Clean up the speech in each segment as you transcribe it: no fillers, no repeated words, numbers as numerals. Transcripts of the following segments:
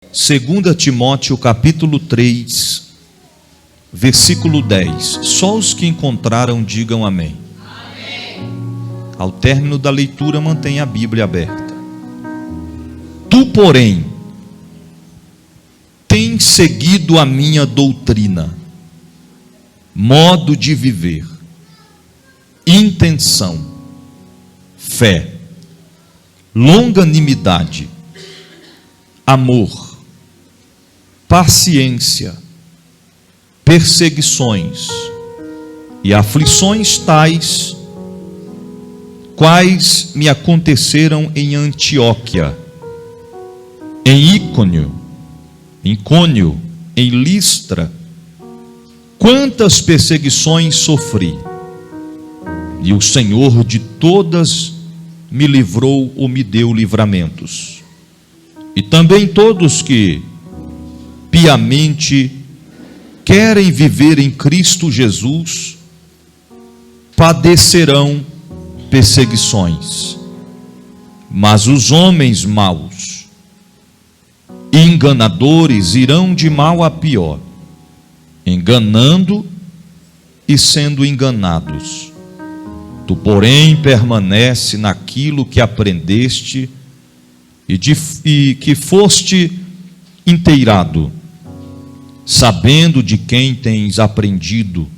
2 Timóteo capítulo 3, versículo 10. Só os que encontraram digam amém. Amém. Ao término da leitura, mantenha a Bíblia aberta. Tu, porém, tens seguido a minha doutrina, modo de viver, intenção, fé, longanimidade, amor, paciência, perseguições e aflições tais, quais me aconteceram em Antioquia, em Icônio, em Listra. Quantas perseguições sofri, e o Senhor de todas me livrou ou me deu livramentos. E também todos que piamente querem viver em Cristo Jesus padecerão perseguições. Mas os homens maus e enganadores irão de mal a pior, enganando e sendo enganados. Tu, porém, permanece naquilo que aprendeste e que foste inteirado, sabendo de quem tens aprendido,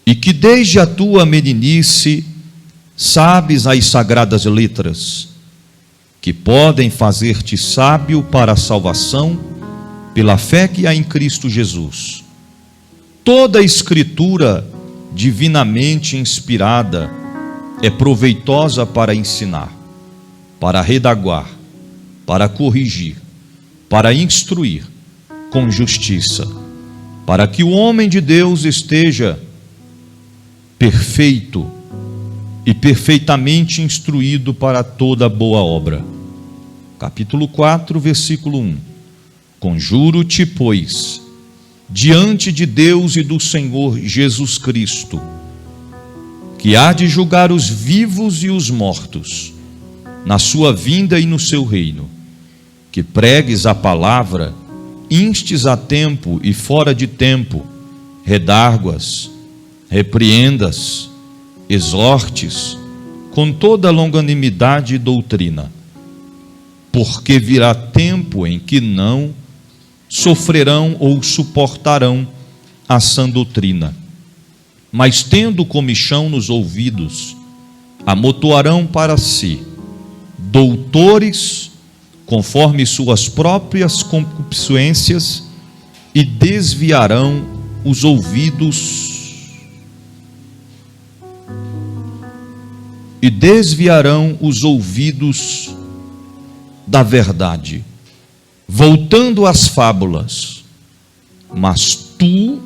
e que desde a tua meninice sabes as sagradas letras, que podem fazer-te sábio para a salvação pela fé que há em Cristo Jesus. Toda a Escritura divinamente inspirada é proveitosa para ensinar, para redaguar, para corrigir, para instruir com justiça, para que o homem de Deus esteja perfeito e perfeitamente instruído para toda boa obra. Capítulo 4, versículo 1. Conjuro-te, pois, diante de Deus e do Senhor Jesus Cristo, que há de julgar os vivos e os mortos, na sua vinda e no seu reino, que pregues a palavra, instes a tempo e fora de tempo, redarguas, repreendas, exortes, com toda longanimidade e doutrina, porque virá tempo em que não sofrerão ou suportarão a sã doutrina, mas tendo comichão nos ouvidos, amontoarão para si doutores conforme suas próprias concupiscências e desviarão os ouvidos da verdade, voltando às fábulas. Mas tu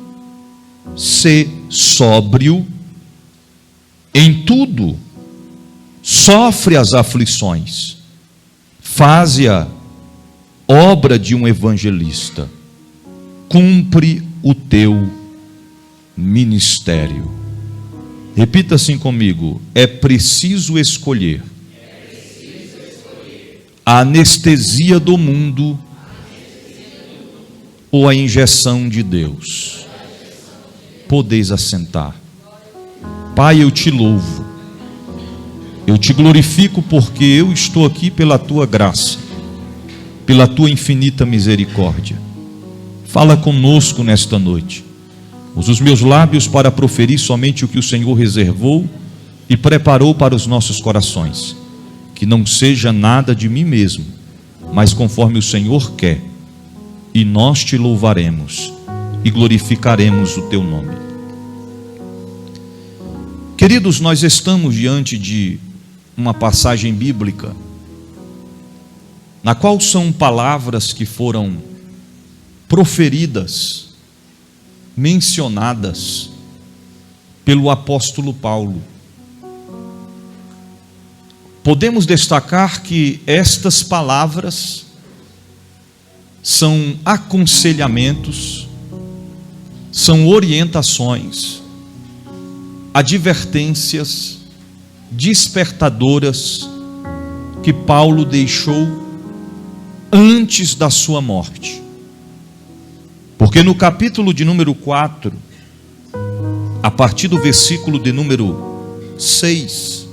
sê sóbrio em tudo, sofre as aflições, faze a obra de um evangelista, cumpre o teu ministério. Repita assim comigo: é preciso escolher a anestesia do mundo ou a injeção de Deus. Podeis assentar. Pai, eu te louvo, eu te glorifico, porque eu estou aqui pela tua graça, pela tua infinita misericórdia. Fala conosco nesta noite. Usa os meus lábios para proferir somente o que o Senhor reservou e preparou para os nossos corações. Que não seja nada de mim mesmo, mas conforme o Senhor quer. E nós te louvaremos e glorificaremos o teu nome. Queridos, nós estamos diante de uma passagem bíblica na qual são palavras que foram proferidas, mencionadas pelo apóstolo Paulo. Podemos destacar que estas palavras são aconselhamentos, são orientações, advertências despertadoras que Paulo deixou antes da sua morte. Porque no capítulo de número 4, a partir do versículo de número 6,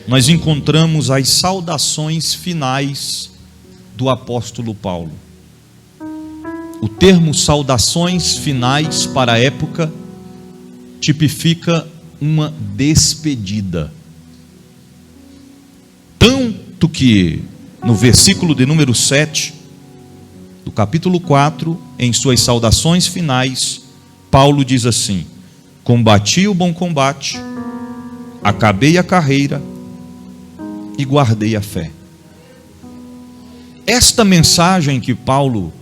nós encontramos as saudações finais do apóstolo Paulo. O termo saudações finais para a época tipifica uma despedida. Tanto que no versículo de número 7 do capítulo 4, em suas saudações finais, Paulo diz assim: combati o bom combate, acabei a carreira e guardei a fé. Esta mensagem que Paulo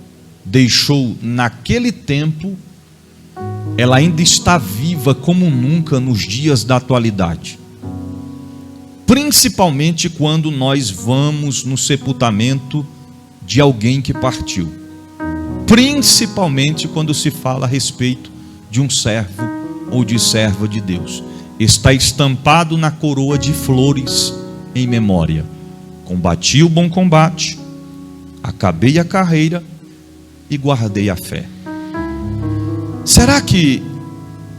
deixou naquele tempo, ela ainda está viva como nunca nos dias da atualidade. Principalmente quando nós vamos no sepultamento de alguém que partiu. Principalmente quando se fala a respeito de um servo ou de serva de Deus. Está estampado na coroa de flores em memória: combati o bom combate, acabei a carreira e guardei a fé. Será que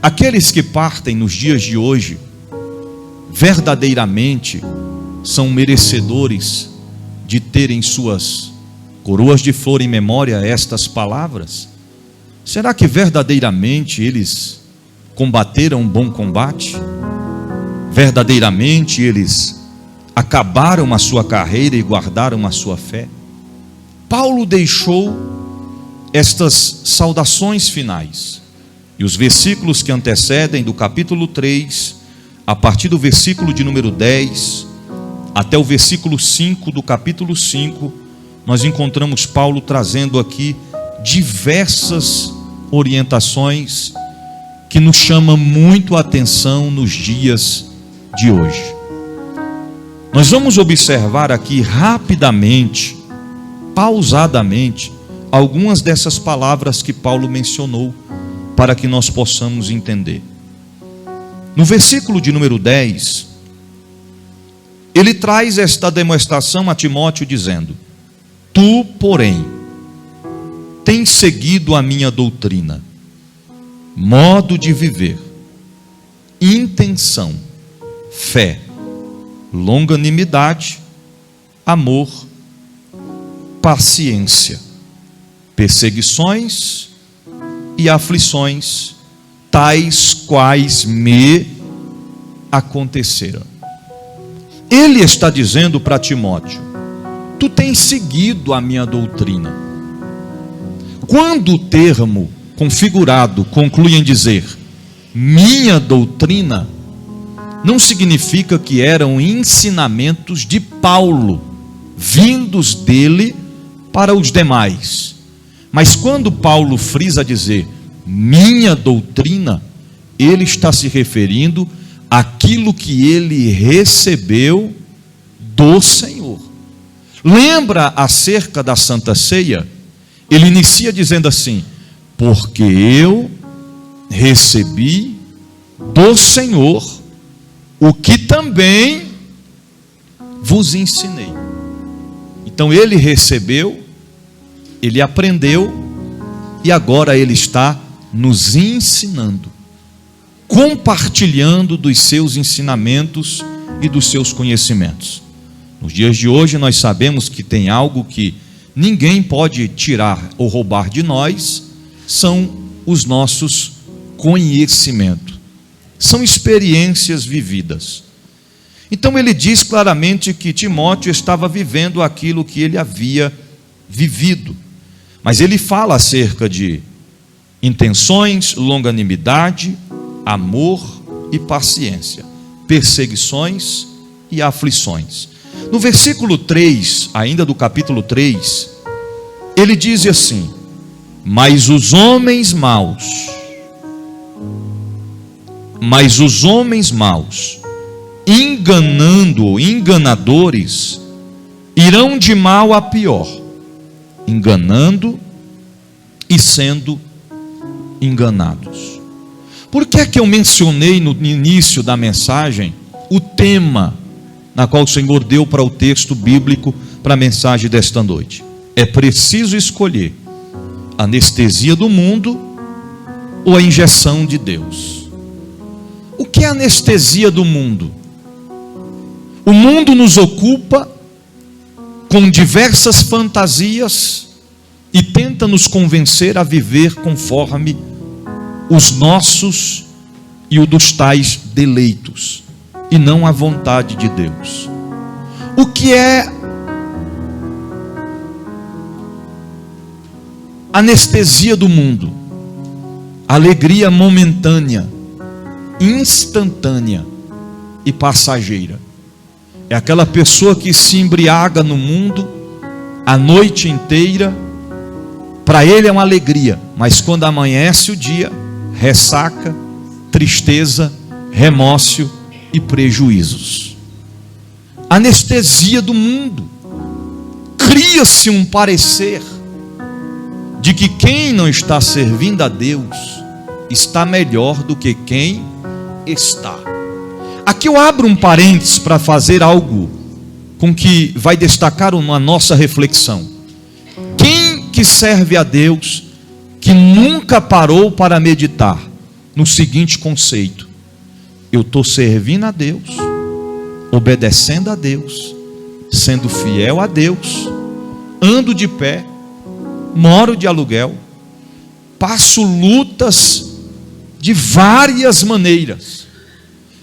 aqueles que partem nos dias de hoje verdadeiramente são merecedores de terem suas coroas de flor em memória estas palavras? Será que verdadeiramente eles combateram um bom combate? Verdadeiramente eles acabaram a sua carreira e guardaram a sua fé? Paulo deixou estas saudações finais, e os versículos que antecedem do capítulo 3, a partir do versículo de número 10 até o versículo 5 do capítulo 5, nós encontramos Paulo trazendo aqui diversas orientações que nos chamam muito a atenção nos dias de hoje. Nós vamos observar aqui rapidamente, pausadamente, algumas dessas palavras que Paulo mencionou, para que nós possamos entender. No versículo de número 10, ele traz esta demonstração a Timóteo dizendo: tu, porém, tens seguido a minha doutrina, modo de viver, intenção, fé, longanimidade, amor, paciência, perseguições e aflições, tais quais me aconteceram. Ele está dizendo para Timóteo: tu tens seguido a minha doutrina. Quando o termo configurado conclui em dizer minha doutrina, não significa que eram ensinamentos de Paulo, vindos dele para os demais. Mas quando Paulo frisa dizer minha doutrina, ele está se referindo àquilo que ele recebeu do Senhor. Lembra acerca da Santa Ceia? Ele inicia dizendo assim: porque eu recebi do Senhor o que também vos ensinei. Então ele recebeu, ele aprendeu, e agora ele está nos ensinando, compartilhando dos seus ensinamentos e dos seus conhecimentos. Nos dias de hoje nós sabemos que tem algo que ninguém pode tirar ou roubar de nós, são os nossos conhecimentos, são experiências vividas. Então ele diz claramente que Timóteo estava vivendo aquilo que ele havia vivido, mas ele fala acerca de intenções, longanimidade, amor e paciência, perseguições e aflições. No versículo 3, ainda do capítulo 3, ele diz assim: mas os homens maus, enganando ou enganadores, irão de mal a pior, enganando e sendo enganados. Por que é que eu mencionei no início da mensagem o tema na qual o Senhor deu para o texto bíblico para a mensagem desta noite? é preciso escolher a anestesia do mundo ou a injeção de Deus. O que é a anestesia do mundo? O mundo nos ocupa com diversas fantasias e tenta nos convencer a viver conforme os nossos e o dos tais deleitos, e não a vontade de Deus. O que é anestesia do mundo? Alegria momentânea, instantânea e passageira. É aquela pessoa que se embriaga no mundo a noite inteira. Para ele é uma alegria, mas quando amanhece o dia, ressaca, tristeza, remorso e prejuízos. Anestesia do mundo. Cria-se um parecer de que quem não está servindo a Deus está melhor do que quem está. Aqui eu abro um parênteses para fazer algo com que vai destacar uma nossa reflexão. Quem que serve a Deus que nunca parou para meditar no seguinte conceito: eu estou servindo a Deus, obedecendo a Deus, sendo fiel a Deus, ando de pé, moro de aluguel, passo lutas de várias maneiras.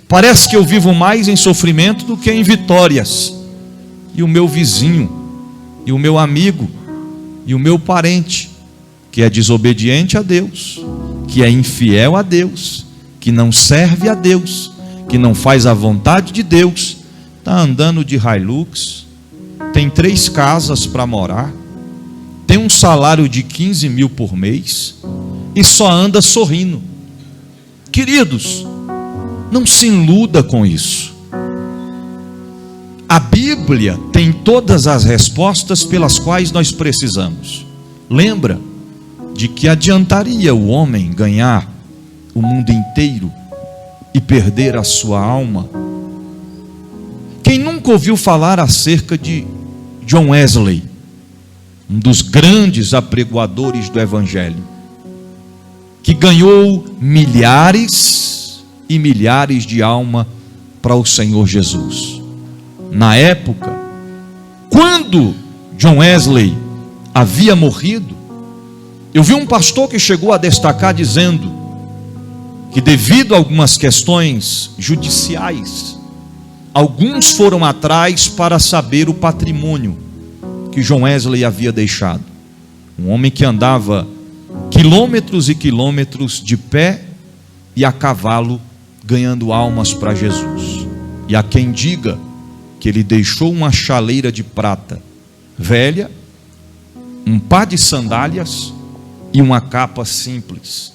Parece que eu vivo mais em sofrimento do que em vitórias. E o meu vizinho, e o meu amigo, e o meu parente, que é desobediente a Deus, que é infiel a Deus, que não serve a Deus, que não faz a vontade de Deus, está andando de Hilux, tem 3 casas para morar, tem um salário de 15 mil por mês e só anda sorrindo. Queridos, não se iluda com isso. A Bíblia tem todas as respostas pelas quais nós precisamos. Lembra de que adiantaria o homem ganhar o mundo inteiro e perder a sua alma? Quem nunca ouviu falar acerca de John Wesley, um dos grandes apregoadores do Evangelho, que ganhou milhares e milhares de almas para o Senhor Jesus? Na época, quando John Wesley havia morrido, eu vi um pastor que chegou a destacar dizendo que, devido a algumas questões judiciais, alguns foram atrás para saber o patrimônio que John Wesley havia deixado. Um homem que andava quilômetros e quilômetros de pé e a cavalo, ganhando almas para Jesus. E há quem diga que ele deixou uma chaleira de prata velha, um par de sandálias e uma capa simples.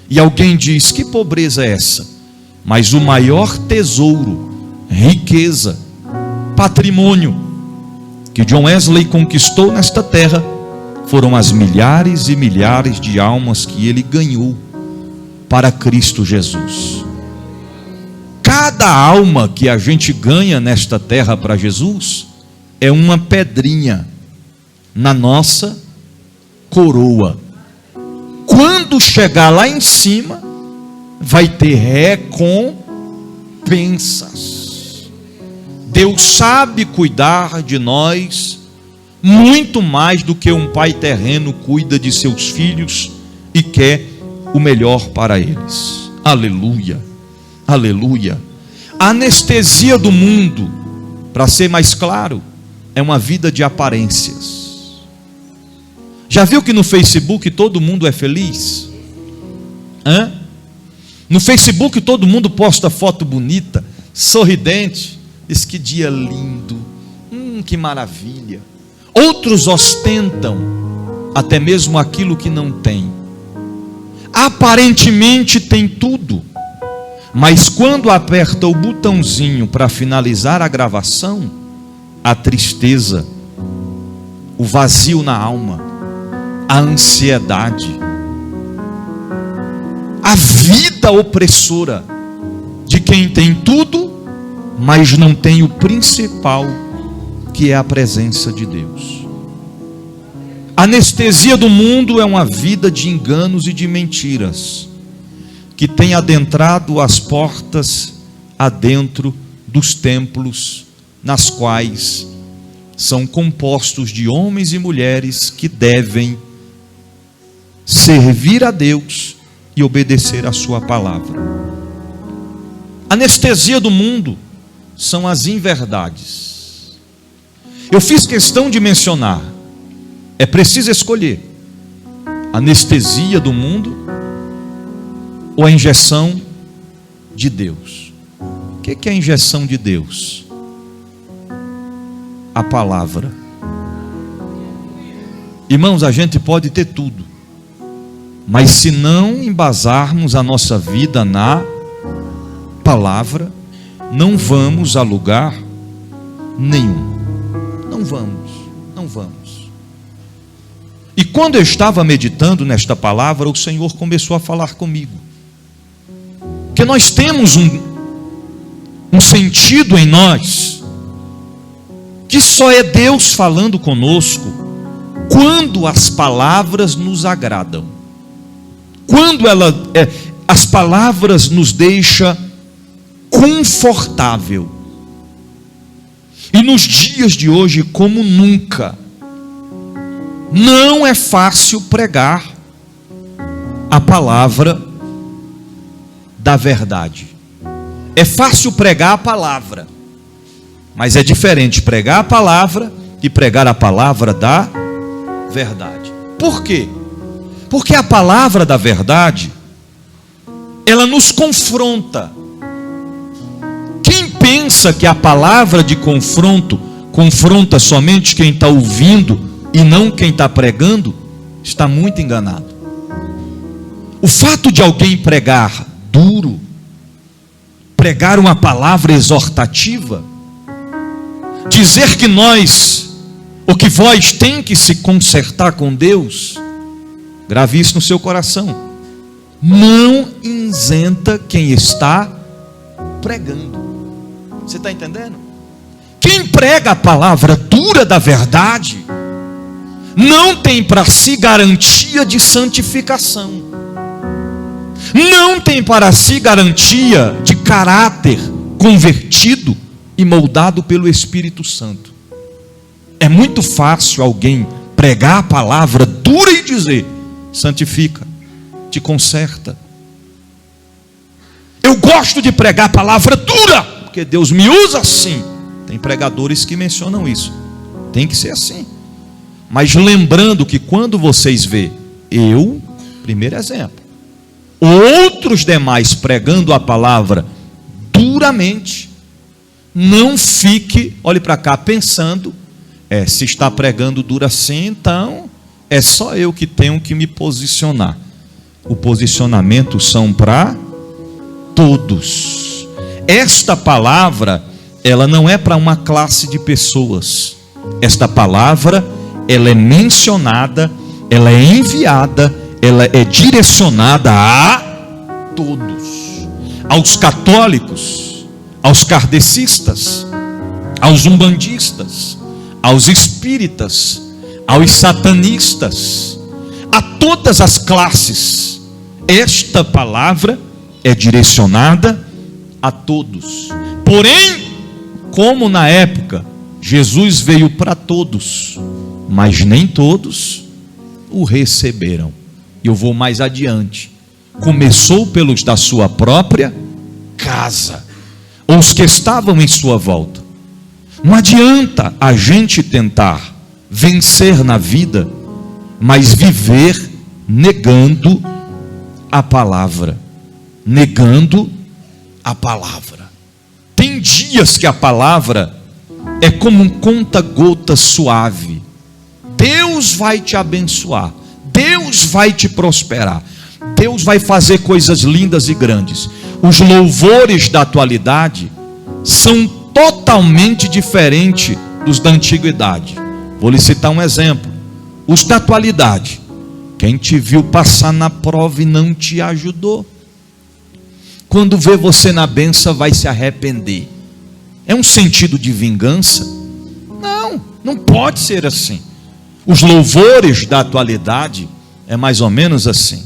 E alguém diz: que pobreza é essa? Mas o maior tesouro, riqueza, patrimônio que John Wesley conquistou nesta terra foram as milhares e milhares de almas que ele ganhou para Cristo Jesus. Cada alma que a gente ganha nesta terra para Jesus é uma pedrinha na nossa coroa. Quando chegar lá em cima, vai ter recompensas. Deus sabe cuidar de nós muito mais do que um pai terreno cuida de seus filhos e quer o melhor para eles. Aleluia, aleluia. A anestesia do mundo, para ser mais claro, é uma vida de aparências. Já viu que no Facebook todo mundo é feliz? No Facebook todo mundo posta foto bonita, sorridente, diz que dia lindo, que maravilha. Outros ostentam até mesmo aquilo que não tem. Aparentemente tem tudo, mas quando aperta o botãozinho para finalizar a gravação, a tristeza, o vazio na alma, a ansiedade, a vida opressora de quem tem tudo, mas não tem o principal, que é a presença de Deus. A anestesia do mundo é uma vida de enganos e de mentiras, que tem adentrado as portas adentro dos templos, nas quais são compostos de homens e mulheres que devem servir a Deus e obedecer a sua palavra. A anestesia do mundo são as inverdades. Eu fiz questão de mencionar, é preciso escolher: a anestesia do mundo ou a injeção de Deus. O que é a injeção de Deus? A palavra. Irmãos, a gente pode ter tudo, mas se não embasarmos a nossa vida na palavra, não vamos a lugar nenhum. Não vamos. E quando eu estava meditando nesta palavra, o Senhor começou a falar comigo, que nós temos um sentido em nós, que só é Deus falando conosco quando as palavras nos agradam, quando as palavras nos deixam confortável. E nos dias de hoje, como nunca, não é fácil pregar a palavra da verdade. É fácil pregar a palavra, mas é diferente pregar a palavra e pregar a palavra da verdade. Por quê? Porque a palavra da verdade, ela nos confronta. Quem pensa que a palavra de confronto confronta somente quem está ouvindo e não quem está pregando, está muito enganado. O fato de alguém pregar duro, pregar uma palavra exortativa, dizer que que vós tem que se consertar com Deus, grave isso no seu coração, não isenta quem está pregando. Você está entendendo? Quem prega a palavra dura da verdade não tem para si garantia de santificação, não tem para si garantia de caráter convertido e moldado pelo Espírito Santo. É muito fácil alguém pregar a palavra dura e dizer: santifica, te conserta. Eu gosto de pregar a palavra dura, porque Deus me usa assim. Tem pregadores que mencionam isso. Tem que ser assim. Mas lembrando que quando vocês vê primeiro exemplo, outros demais pregando a palavra duramente, não fique, olhe para cá pensando, se está pregando duro assim, então é só eu que tenho que me posicionar. O posicionamento são para todos. Esta palavra, ela não é para uma classe de pessoas. Esta palavra, ela é mencionada, ela é enviada, ela é direcionada a todos. Aos católicos, aos kardecistas, aos umbandistas, aos espíritas, aos satanistas, a todas as classes. Esta palavra é direcionada a todos. Porém, como na época Jesus veio para todos, mas nem todos o receberam. Eu vou mais adiante. Começou pelos da sua própria casa, ou os que estavam em sua volta. Não adianta a gente tentar vencer na vida, mas viver negando a palavra. Negando a palavra. Tem dias que a palavra é como um conta-gota suave. Deus vai te abençoar, Deus vai te prosperar, Deus vai fazer coisas lindas e grandes. Os louvores da atualidade são totalmente diferentes dos da antiguidade. Vou lhe citar um exemplo. Os da atualidade: quem te viu passar na prova e não te ajudou, quando vê você na bênção vai se arrepender. É um sentido de vingança? Não pode ser assim. Os louvores da atualidade é mais ou menos assim: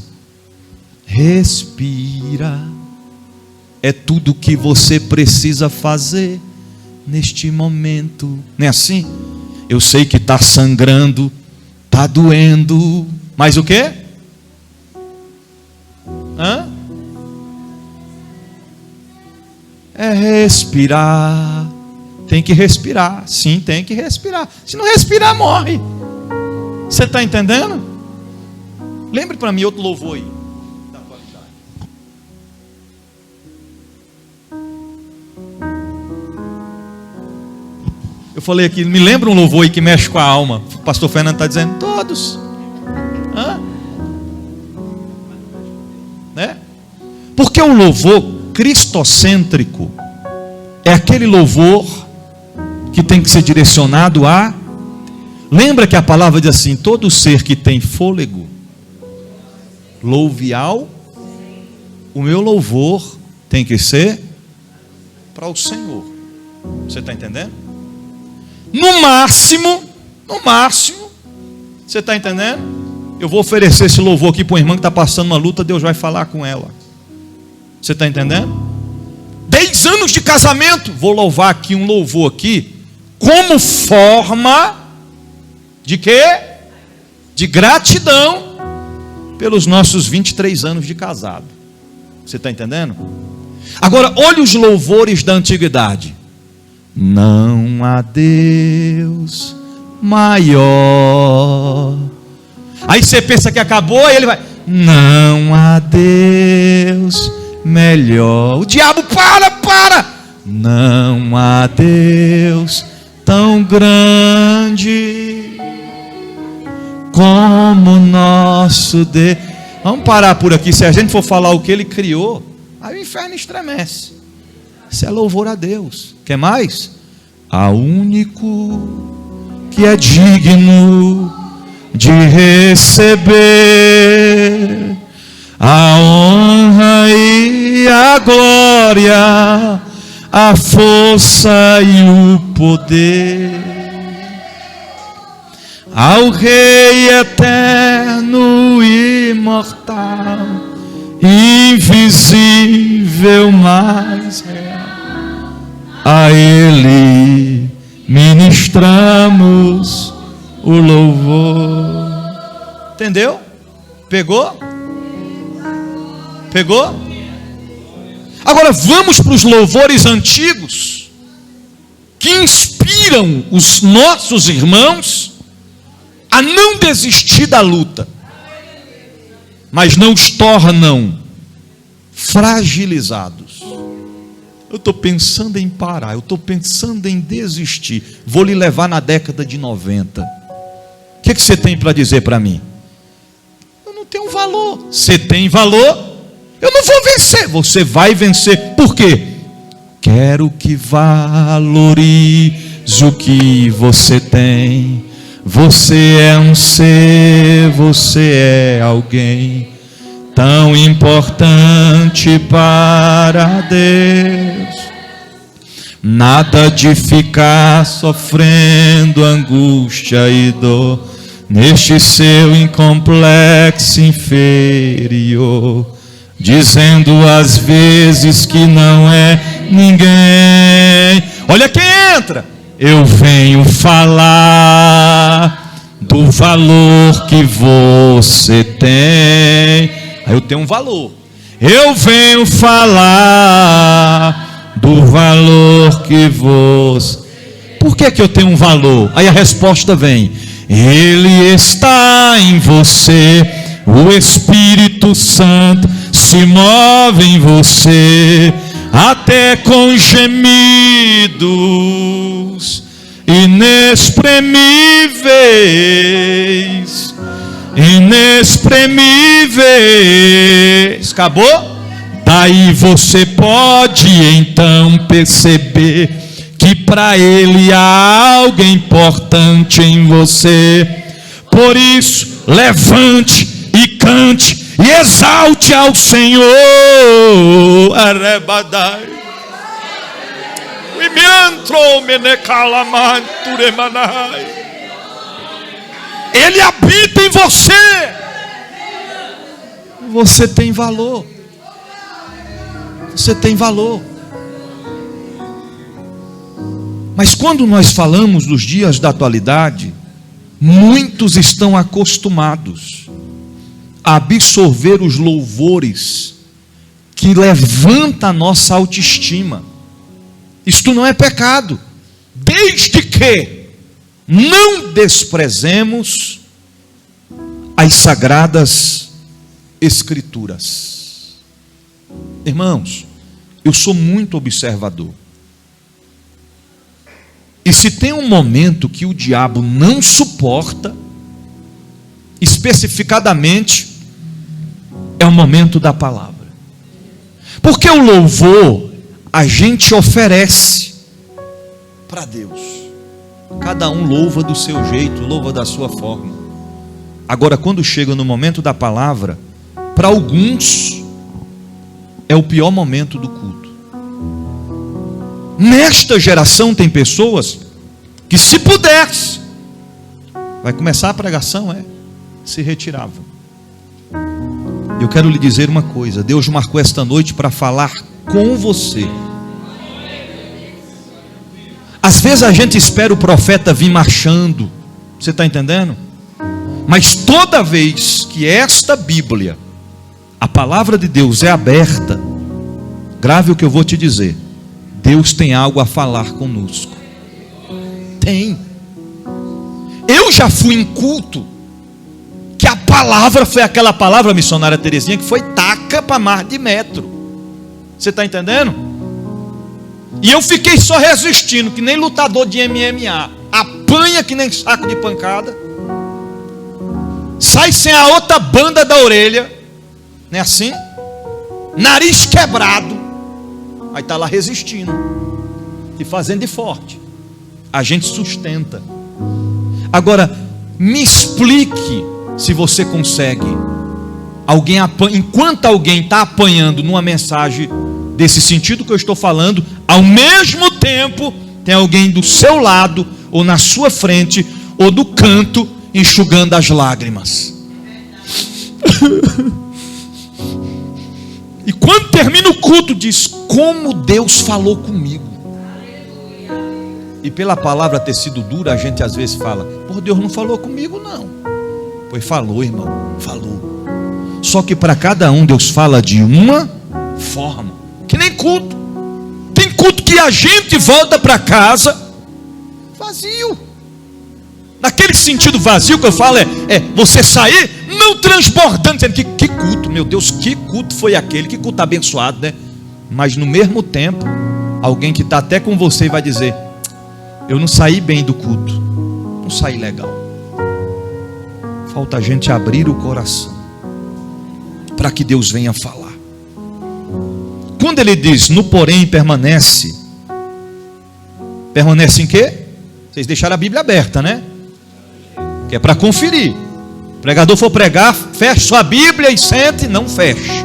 respira, é tudo que você precisa fazer neste momento. Não é assim? Eu sei que está sangrando, está doendo, mas o quê? É respirar. Tem que respirar, sim, tem que respirar. Se não respirar, morre. Você está entendendo? Lembre para mim outro louvor aí da qualidade. Eu falei aqui, me lembra um louvor aí que mexe com a alma. O pastor Fernando está dizendo, todos. Né? Porque o louvor cristocêntrico é aquele louvor que tem que ser direcionado a... Lembra que a palavra diz assim: todo ser que tem fôlego, louve ao... O meu louvor tem que ser para o Senhor. Você está entendendo? No máximo, você está entendendo? Eu vou oferecer esse louvor aqui para uma irmã que está passando uma luta, Deus vai falar com ela. Você está entendendo? 10 anos de casamento, vou louvar aqui um louvor aqui, como forma de quê? De gratidão pelos nossos 23 anos de casado. Você está entendendo? Agora, olha os louvores da antiguidade. Não há Deus maior. Aí você pensa que acabou, aí ele vai: não há Deus melhor. O diabo, para! Não há Deus tão grande como nosso Deus. Vamos parar por aqui. Se a gente for falar o que ele criou, aí o inferno estremece. Isso é louvor a Deus. Quer mais? A único que é digno de receber a honra e a glória, a força e o poder, ao Rei eterno e imortal, invisível, mas real. A Ele ministramos o louvor. Entendeu? Pegou? Agora vamos para os louvores antigos, que inspiram os nossos irmãos a não desistir da luta, mas não os tornam fragilizados. Eu estou pensando em parar, eu estou pensando em desistir, vou lhe levar na década de 90. O que você tem para dizer para mim? Eu não tenho valor. Você tem valor? Eu não vou vencer. Você vai vencer. Por quê? Quero que valorize o que você tem. Você é um ser, você é alguém tão importante para Deus. Nada de ficar sofrendo angústia e dor neste seu incomplexo inferior, dizendo às vezes que não é ninguém. Olha quem entra. Eu venho falar do valor que você tem. Aí eu tenho um valor. Eu venho falar do valor que você... Por que eu tenho um valor? Aí a resposta vem: Ele está em você, o Espírito Santo se move em você, até com gemidos inexprimíveis. Acabou? Daí você pode então perceber que para Ele há algo importante em você. Por isso, levante e cante e exalte ao Senhor. Arebadai. Ele habita em você. Você tem valor. Você tem valor. Mas quando nós falamos dos dias da atualidade, muitos estão acostumados a absorver os louvores que levanta a nossa autoestima. Isto não é pecado, desde que não desprezemos as sagradas escrituras. Irmãos, eu sou muito observador. E se tem um momento que o diabo não suporta, especificadamente, é o momento da palavra. Porque o louvor a gente oferece para Deus. Cada um louva do seu jeito, louva da sua forma. Agora, quando chega no momento da palavra, para alguns é o pior momento do culto. Nesta geração tem pessoas que, se pudesse, vai começar a pregação, se retiravam. Eu quero lhe dizer uma coisa: Deus marcou esta noite para falar com você. Às vezes a gente espera o profeta vir marchando, você está entendendo? Mas toda vez que esta Bíblia, a palavra de Deus, é aberta, grave o que eu vou te dizer: Deus tem algo a falar conosco. Tem. Eu já fui em culto que a palavra foi aquela palavra, missionária Terezinha, que foi taca para mar de metro. Você está entendendo? E eu fiquei só resistindo, que nem lutador de MMA. Apanha que nem saco de pancada, sai sem a outra banda da orelha, não é assim? Nariz quebrado, aí está lá resistindo e fazendo de forte. A gente sustenta. Agora, me explique, se você consegue, enquanto alguém está apanhando numa mensagem desse sentido que eu estou falando, ao mesmo tempo tem alguém do seu lado, ou na sua frente, ou do canto, enxugando as lágrimas. E quando termina o culto, diz: como Deus falou comigo. E pela palavra ter sido dura, a gente às vezes fala: por Deus não falou comigo não. Pois falou, irmão, falou. Só que para cada um Deus fala de uma forma. Que nem culto. Tem culto que a gente volta para casa vazio. Naquele sentido vazio que eu falo, é você sair não transbordando, dizendo que culto, meu Deus, que culto foi aquele, que culto abençoado, né? Mas no mesmo tempo, alguém que está até com você vai dizer: eu não saí bem do culto, não saí legal. Falta a gente abrir o coração para que Deus venha falar. Quando ele diz no porém permanece em quê? Vocês deixaram a Bíblia aberta, né? Que é para conferir. O pregador for pregar, feche sua Bíblia e sente, não feche.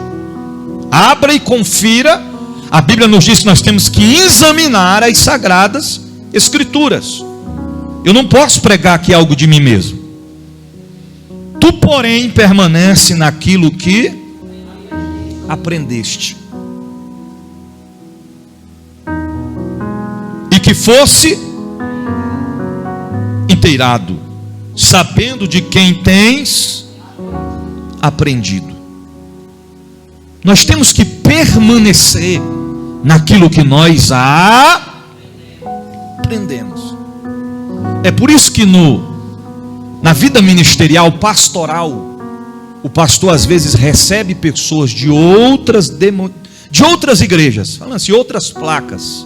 Abra e confira. A Bíblia nos diz que nós temos que examinar as sagradas escrituras. Eu não posso pregar aqui algo de mim mesmo. Tu, porém, permanece naquilo que aprendeste, e que fosse inteirado, sabendo de quem tens aprendido. Nós temos que permanecer naquilo que nós aprendemos. É por isso que na vida ministerial, pastoral, o pastor às vezes recebe pessoas de outras igrejas, falando assim, outras placas,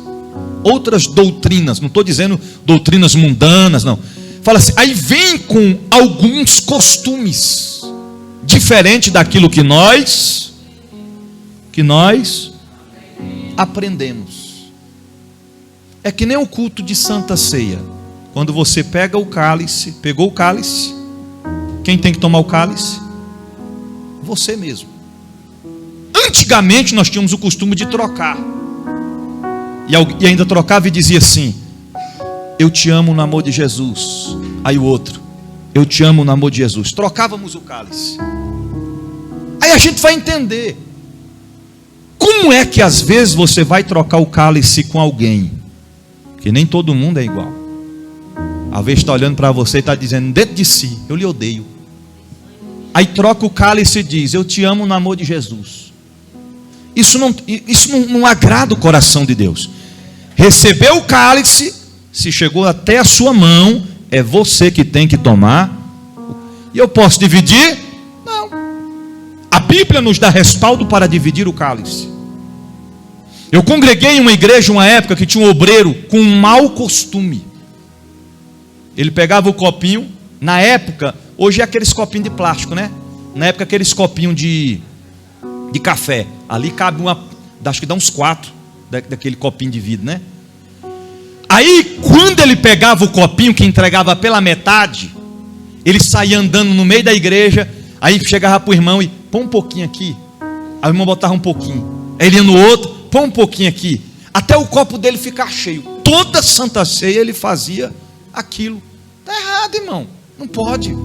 outras doutrinas. Não estou dizendo doutrinas mundanas, não. Fala assim, aí vem com alguns costumes diferente daquilo que nós aprendemos. É que nem o culto de Santa Ceia. Quando você pegou o cálice, quem tem que tomar o cálice? Você mesmo. Antigamente nós tínhamos o costume de trocar. E ainda trocava e dizia assim: eu te amo no amor de Jesus. Aí o outro: eu te amo no amor de Jesus. Trocávamos o cálice. Aí a gente vai entender como é que às vezes você vai trocar o cálice com alguém, que nem todo mundo é igual. Às vezes está olhando para você e está dizendo dentro de si, eu lhe odeio. Aí troca o cálice e diz, eu te amo no amor de Jesus. Isso não agrada o coração de Deus. Recebeu o cálice, se chegou até a sua mão, é você que tem que tomar. E eu posso dividir? Não. A Bíblia nos dá respaldo para dividir o cálice. Eu congreguei em uma igreja, uma época, que tinha um obreiro com um mau costume. Ele pegava o copinho, na época, hoje é aqueles copinhos de plástico, né? Na época, aqueles copinhos de café. Ali cabe acho que dá uns 4 daquele copinho de vidro, né? Aí, quando ele pegava o copinho que entregava pela metade, ele saía andando no meio da igreja, aí chegava para o irmão e põe um pouquinho aqui. Aí o irmão botava um pouquinho. Aí ele ia no outro, põe um pouquinho aqui. Até o copo dele ficar cheio. Toda Santa Ceia ele fazia aquilo. Está errado, irmão. Não pode.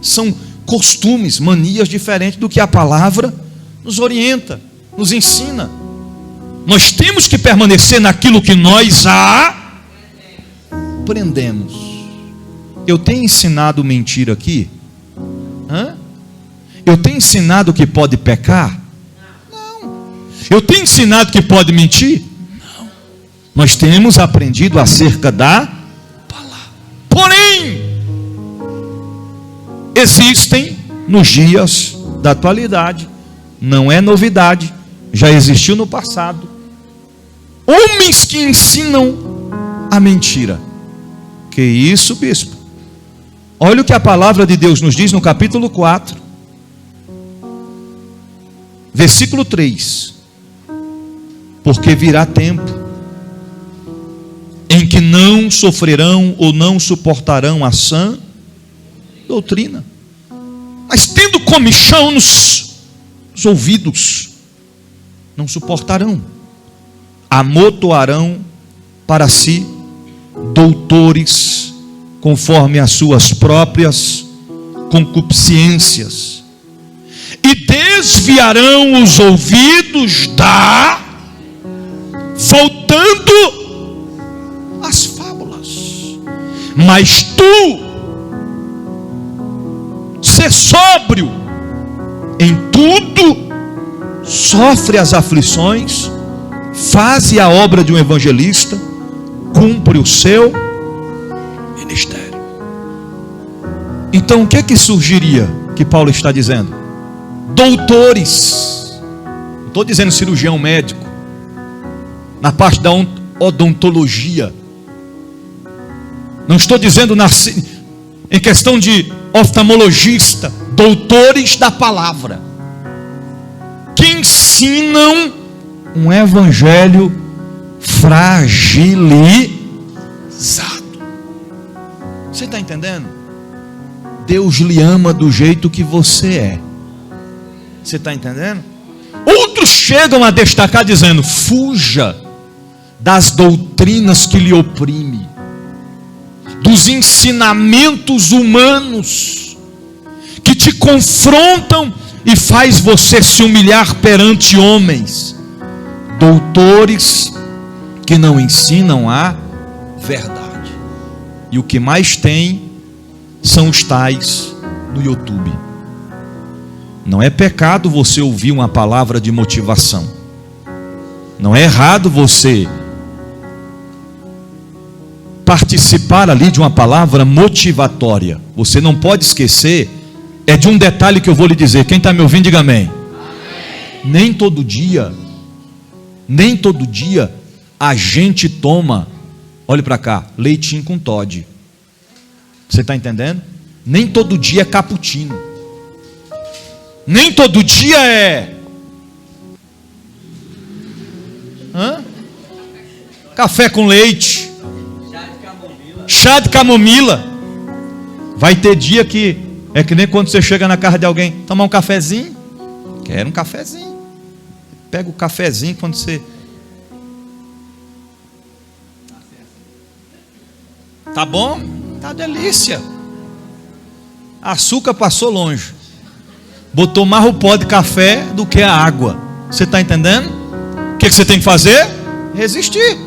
São costumes, manias diferentes do que a palavra nos orienta, nos ensina. Nós temos que permanecer naquilo que nós aprendemos. Eu tenho ensinado mentira aqui? Eu tenho ensinado que pode pecar? Não. Eu tenho ensinado que pode mentir? Não. Nós temos aprendido acerca da palavra. Porém, existem nos dias da atualidade, não é novidade, já existiu no passado, homens que ensinam a mentira. Que isso, bispo? Olha o que a palavra de Deus nos diz no capítulo 4, versículo 3. Porque virá tempo em que não sofrerão ou não suportarão a sã doutrina, mas tendo comichão nos ouvidos, não suportarão, amontoarão para si doutores conforme as suas próprias concupiscências, e desviarão os ouvidos voltando às fábulas. Mas tu, ser sóbrio em tudo, sofre as aflições, faze a obra de um evangelista, cumpre o seu ministério. Então o que é que surgiria, que Paulo está dizendo? Doutores, não estou dizendo cirurgião médico, na parte da odontologia, não estou dizendo em questão de oftalmologista, doutores da palavra, que ensinam um evangelho fragilizado. Você está entendendo? Deus lhe ama do jeito que você é. Você está entendendo? Outros chegam a destacar dizendo: fuja das doutrinas que lhe oprimem, dos ensinamentos humanos que te confrontam e faz você se humilhar perante homens, doutores que não ensinam a verdade. E o que mais tem são os tais no YouTube. Não é pecado você ouvir uma palavra de motivação, não é errado você participar ali de uma palavra motivatória. Você não pode esquecer de um detalhe que eu vou lhe dizer. Quem está me ouvindo, diga amém. Nem todo dia a gente toma, olhe para cá, leitinho com Toddy. Você está entendendo? Nem todo dia é cappuccino, nem todo dia é café com leite, chá de camomila. Vai ter dia que é que nem quando você chega na casa de alguém, tomar um cafezinho. Quero um cafezinho. Pega o cafezinho quando você... Tá bom? Tá delícia. açúcar passou longe. Botou mais o pó de café do que a água. Você está entendendo? O que você tem que fazer? Resistir.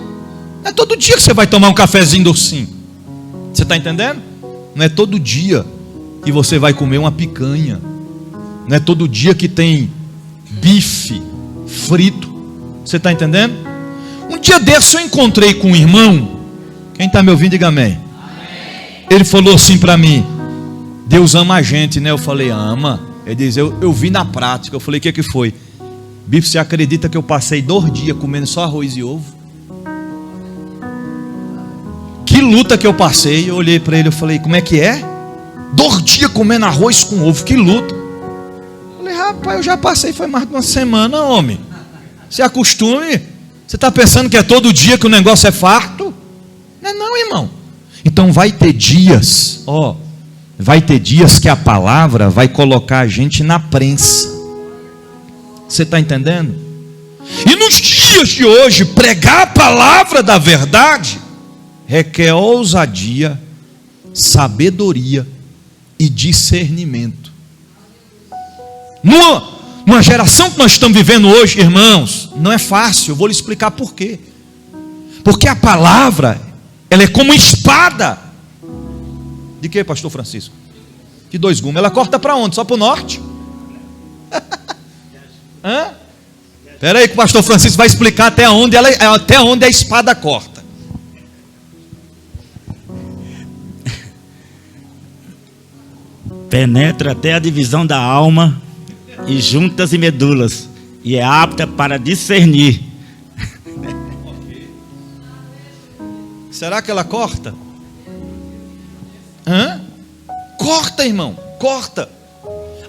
Não é todo dia que você vai tomar um cafezinho docinho. Você está entendendo? Não é todo dia que você vai comer uma picanha. Não é todo dia que tem bife frito. Você está entendendo? Um dia desse eu encontrei com um irmão. Quem está me ouvindo, diga amém. Ele falou assim para mim: Deus ama a gente, né? Eu falei: ama. Ele diz: eu vi na prática. Eu falei: o que foi? Bife, você acredita que eu passei 2 dias comendo só arroz e ovo? Que luta que eu passei. Eu olhei para ele e falei: como é que é? 2 dias comendo arroz com ovo, que luta. Eu falei: rapaz, eu já passei, foi mais de uma semana, homem. Se acostume. Você está pensando que é todo dia que o negócio é farto? Não é não, irmão. Então vai ter dias, vai ter dias que a palavra vai colocar a gente na prensa. Você está entendendo? E nos dias de hoje, pregar a palavra da verdade requer ousadia, sabedoria e discernimento. Numa geração que nós estamos vivendo hoje, irmãos, não é fácil. Eu vou lhe explicar por quê. Porque a palavra, ela é como espada. De que, pastor Francisco? De 2 gumes. Ela corta para onde? Só para o norte? Espera aí que o pastor Francisco vai explicar até onde a espada corta. Penetra até a divisão da alma e juntas e medulas, e é apta para discernir. Será que ela corta? Corta, irmão, corta.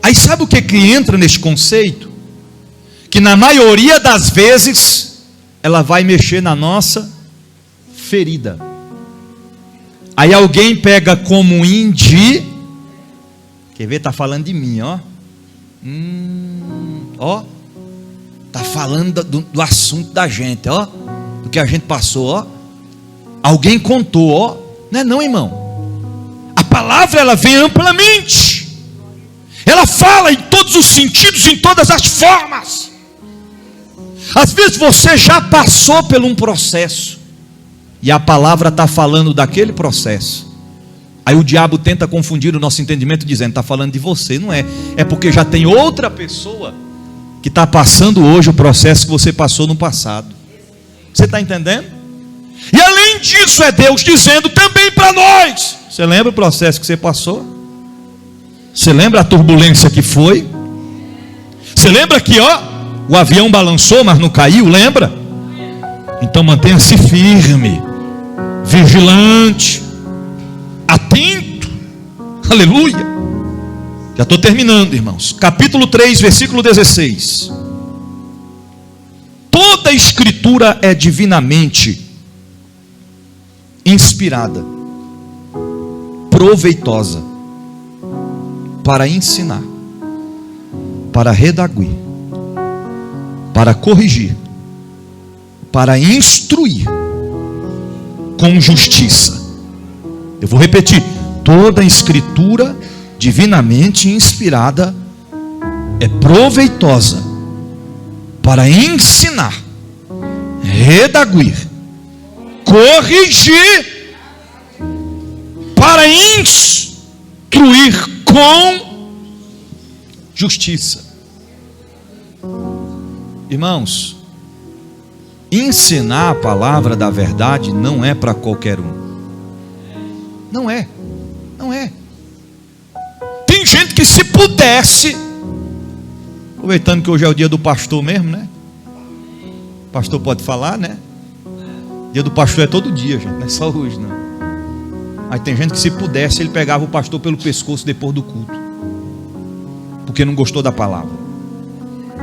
Aí sabe o que entra nesse conceito? Que na maioria das vezes ela vai mexer na nossa ferida. Aí alguém pega como quer ver? Está falando de mim, está falando do assunto da gente, do que a gente passou, alguém contou, não é não, irmão. A palavra, ela vem amplamente, ela fala em todos os sentidos, em todas as formas. Às vezes você já passou por um processo e a palavra está falando daquele processo. Aí o diabo tenta confundir o nosso entendimento dizendo: está falando de você. Não é, é porque já tem outra pessoa que está passando hoje o processo que você passou no passado. Você está entendendo? E além disso, é Deus dizendo também para nós. Você lembra o processo que você passou? Você lembra a turbulência que foi? Você lembra que o avião balançou, mas não caiu? Lembra? Então mantenha-se firme, vigilante, atento. Aleluia. Já estou terminando, irmãos. Capítulo 3, versículo 16. Toda a escritura é divinamente inspirada, proveitosa para ensinar, para redarguir, para corrigir, para instruir com justiça. Eu vou repetir: toda a escritura divinamente inspirada é proveitosa para ensinar, redarguir, corrigir, para instruir com justiça. Irmãos, ensinar a palavra da verdade não é para qualquer um. Não é. Tem gente que, se pudesse, aproveitando que hoje é o dia do pastor mesmo, né? O pastor pode falar, né? Dia do pastor é todo dia, gente, não é só hoje, não. Aí tem gente que, se pudesse, ele pegava o pastor pelo pescoço depois do culto, porque não gostou da palavra,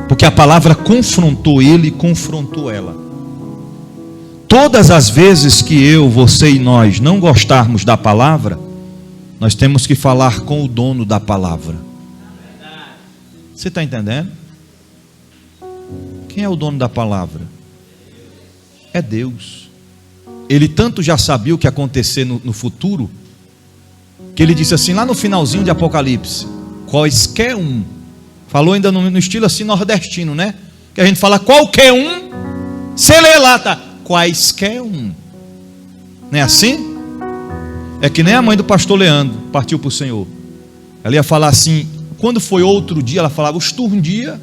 porque a palavra confrontou ele e confrontou ela. Todas as vezes que eu, você e nós não gostarmos da palavra, nós temos que falar com o dono da palavra. Você está entendendo? Quem é o dono da palavra? É Deus. Ele tanto já sabia o que ia acontecer no futuro, que ele disse assim, lá no finalzinho de Apocalipse, quaisquer um, falou ainda no estilo assim nordestino, né? Que a gente fala qualquer um, você lê lá, tá? Quaisquer um. Não é assim? É que nem a mãe do pastor Leandro partiu para o Senhor. Ela ia falar assim, quando foi outro dia, ela falava esturdia,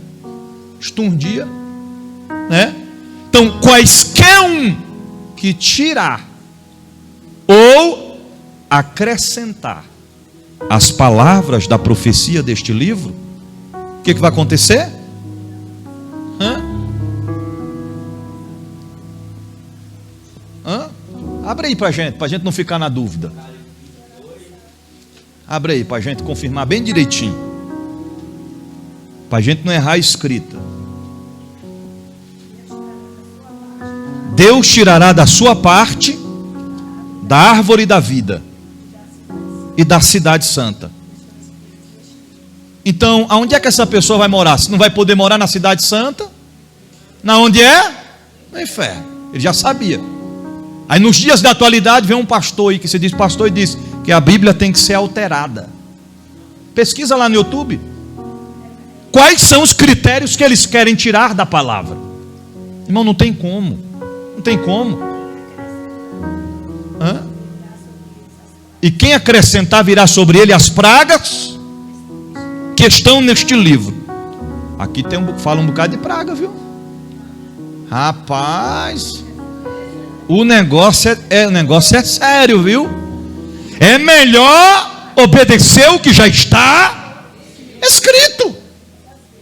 né? Então, quaisquer um que tirar ou acrescentar as palavras da profecia deste livro, o que vai acontecer? Abre aí para a gente não ficar na dúvida. Abre aí para a gente confirmar bem direitinho, para a gente não errar a escrita. Deus tirará da sua parte da árvore da vida e da cidade santa. Então, aonde é que essa pessoa vai morar? Se não vai poder morar na cidade santa, na onde é? No inferno. Ele já sabia. Aí nos dias da atualidade vem um pastor aí que se diz pastor e diz que a Bíblia tem que ser alterada. Pesquisa lá no YouTube. Quais são os critérios que eles querem tirar da palavra? Irmão, não tem como. Não tem como. E quem acrescentar virá sobre ele as pragas que estão neste livro. Aqui fala um bocado de praga, viu? Rapaz, o negócio é sério, viu? É melhor obedecer o que já está escrito.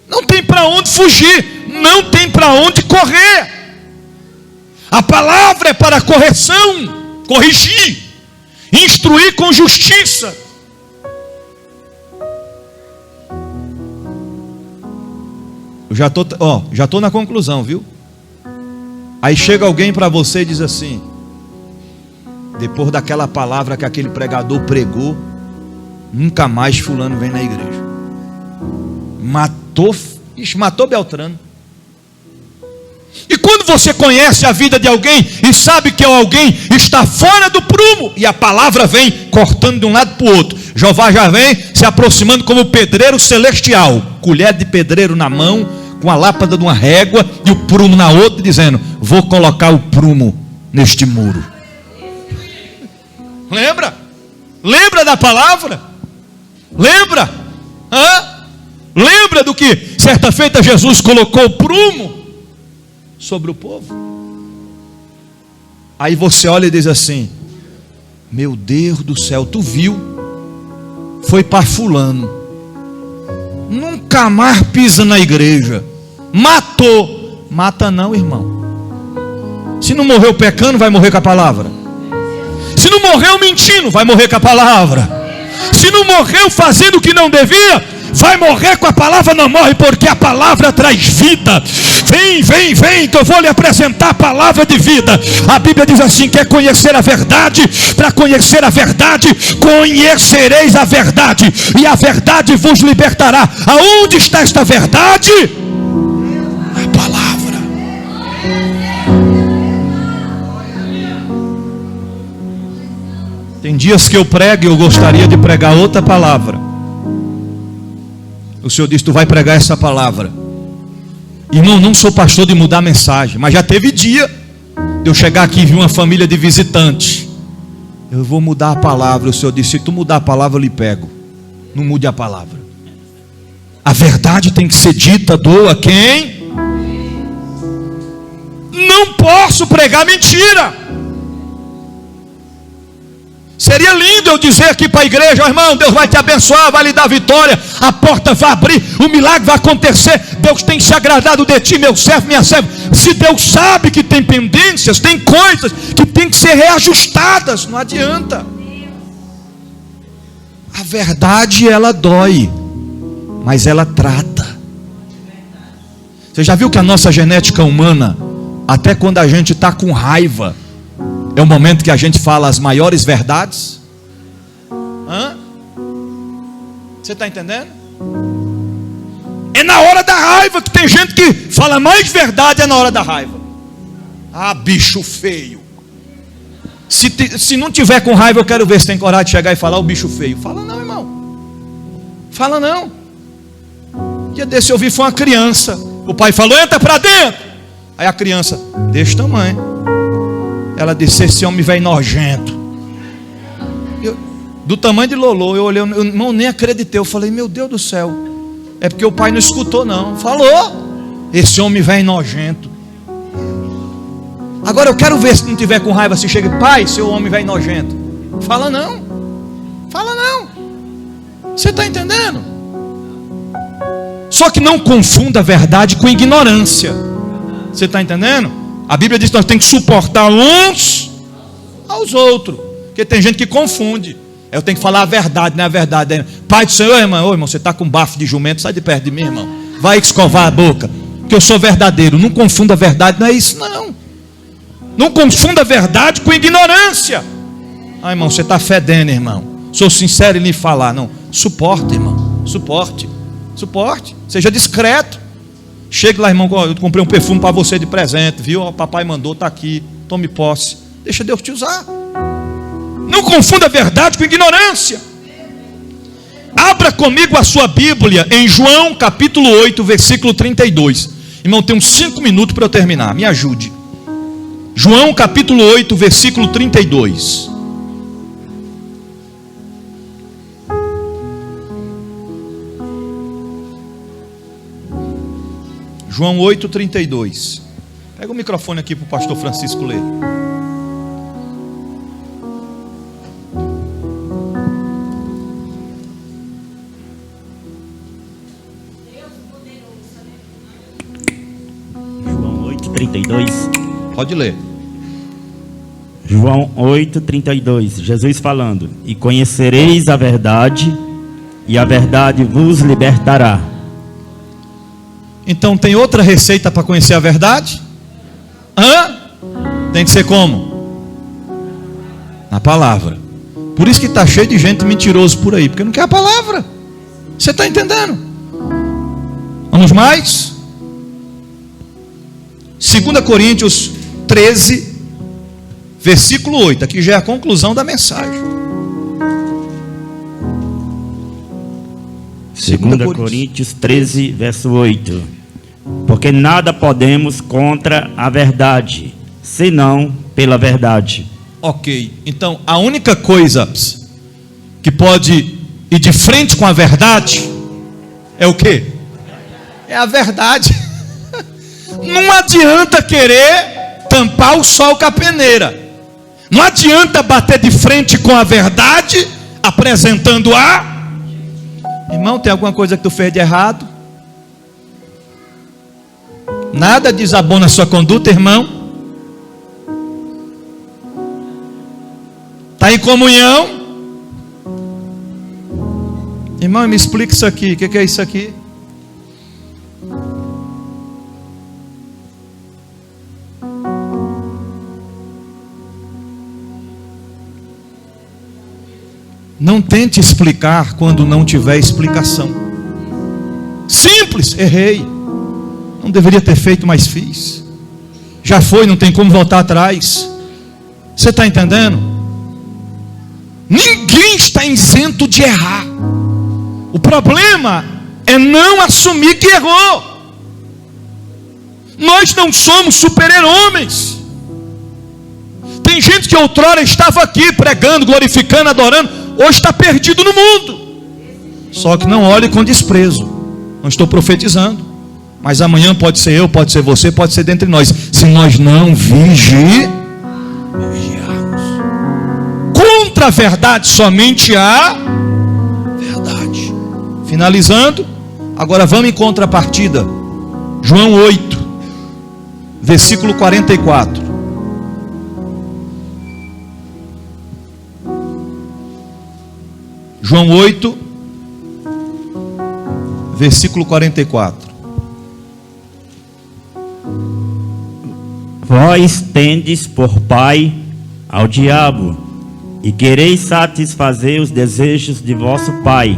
Não tem para onde fugir, não tem para onde correr. A palavra é para correção, corrigir, instruir com justiça. Eu já estou na conclusão, viu? Aí chega alguém para você e diz assim, depois daquela palavra que aquele pregador pregou, nunca mais fulano vem na igreja. Matou Beltrano. E quando você conhece a vida de alguém e sabe que alguém está fora do prumo, e a palavra vem cortando de um lado para o outro, Jeová já vem se aproximando como pedreiro celestial, colher de pedreiro na mão, com a lâmpada de uma régua e o prumo na outra, dizendo, vou colocar o prumo neste muro. Lembra da palavra? Lembra do que certa feita Jesus colocou o prumo sobre o povo? Aí você olha e diz assim, meu Deus do céu, tu viu? Foi para fulano, nunca mais pisa na igreja, matou. Mata não, irmão. Se não morreu pecando, vai morrer com a palavra. Se não morreu mentindo, vai morrer com a palavra. Se não morreu fazendo o que não devia, vai morrer com a palavra. Não morre, porque a palavra traz vida. Vem, que eu vou lhe apresentar a palavra de vida. A Bíblia diz assim, quer conhecer a verdade? Para conhecer a verdade, conhecereis a verdade, e a verdade vos libertará. Aonde está esta verdade? A palavra. Tem dias que eu prego e eu gostaria de pregar outra palavra. O Senhor diz, tu vai pregar essa palavra. Irmão, não sou pastor de mudar a mensagem, mas já teve dia de eu chegar aqui e vir uma família de visitantes. Eu vou mudar a palavra. O Senhor disse, se tu mudar a palavra, eu lhe pego. Não mude a palavra. A verdade tem que ser dita, doa quem? Não posso pregar mentira. Seria lindo eu dizer aqui para a igreja, irmão, Deus vai te abençoar, vai lhe dar vitória, a porta vai abrir, o milagre vai acontecer, Deus tem se agradado de ti, meu servo, minha serva. Se Deus sabe que tem pendências, tem coisas que tem que ser reajustadas, não adianta. A verdade, ela dói, mas ela trata. Você já viu que a nossa genética humana, até quando a gente está com raiva, é o momento que a gente fala as maiores verdades? Você está entendendo? É na hora da raiva que tem gente que fala mais verdade, é na hora da raiva. Ah, bicho feio. Se não tiver com raiva, eu quero ver se tem coragem de chegar e falar o bicho feio. Fala não, irmão. Fala não. Dia desse eu vi, foi uma criança. O pai falou, entra para dentro. Aí a criança, desse tamanho. Ela disse, esse homem velho nojento. Do tamanho de Lolô, eu olhei, irmão, nem acreditei. Eu falei, meu Deus do céu. É porque o pai não escutou não. Falou, esse homem velho nojento. Agora eu quero ver se não tiver com raiva, se chega, pai, seu homem velho nojento. Fala não. Fala não. Você está entendendo? Só que não confunda a verdade com ignorância. Você está entendendo? A Bíblia diz que nós temos que suportar uns aos outros. Porque tem gente que confunde. Eu tenho que falar a verdade, não é a verdade. Pai do Senhor, irmão, ô, irmão, você está com bafo de jumento, sai de perto de mim, irmão. Vai escovar a boca. Porque eu sou verdadeiro. Não confunda a verdade, não é isso não. Não confunda a verdade com ignorância. Ah, irmão, você está fedendo, irmão. Sou sincero em lhe falar. Não, suporte, irmão. Suporte. Suporte. Seja discreto. Chegue lá, irmão. Eu comprei um perfume para você de presente, viu? O papai mandou, está aqui. Tome posse. Deixa Deus te usar. Não confunda a verdade com ignorância. Abra comigo a sua Bíblia em João capítulo 8, versículo 32. Irmão, tem uns 5 minutos para eu terminar. Me ajude. João capítulo 8, versículo 32. João 8, 32. Pega o microfone aqui para o pastor Francisco ler. João 8, 32. Pode ler. João 8, 32. Jesus falando: e conhecereis a verdade, e a verdade vos libertará. Então tem outra receita para conhecer a verdade? Tem que ser como? Na palavra. Por isso que está cheio de gente mentiroso por aí, porque não quer a palavra. Você está entendendo? Vamos mais? 2 Coríntios 13, versículo 8. Aqui já é a conclusão da mensagem. 2 Coríntios 13, verso 8. Porque nada podemos contra a verdade, senão pela verdade. Ok, então a única coisa que pode ir de frente com a verdade é o quê? É a verdade. Não adianta querer tampar o sol com a peneira. Não adianta bater de frente com a verdade, apresentando a... Irmão, tem alguma coisa que tu fez de errado? Nada desabou na sua conduta, irmão? Está em comunhão? Irmão, me explica isso aqui. O que é isso aqui? Não tente explicar quando não tiver explicação. Simples, errei. Não deveria ter feito, mas fiz. Já foi, não tem como voltar atrás. Você está entendendo? Ninguém está isento de errar. O problema é não assumir que errou. Nós não somos super-homens. Tem gente que outrora estava aqui pregando, glorificando, adorando, hoje está perdido no mundo. Só que não olhe com desprezo. Não estou profetizando, mas amanhã pode ser eu, pode ser você, pode ser dentre nós, se nós não vigiarmos. Contra a verdade somente a verdade. Finalizando, agora vamos em contrapartida. João 8, versículo 44. João 8, versículo 44. Vós tendes por pai ao diabo, e quereis satisfazer os desejos de vosso pai.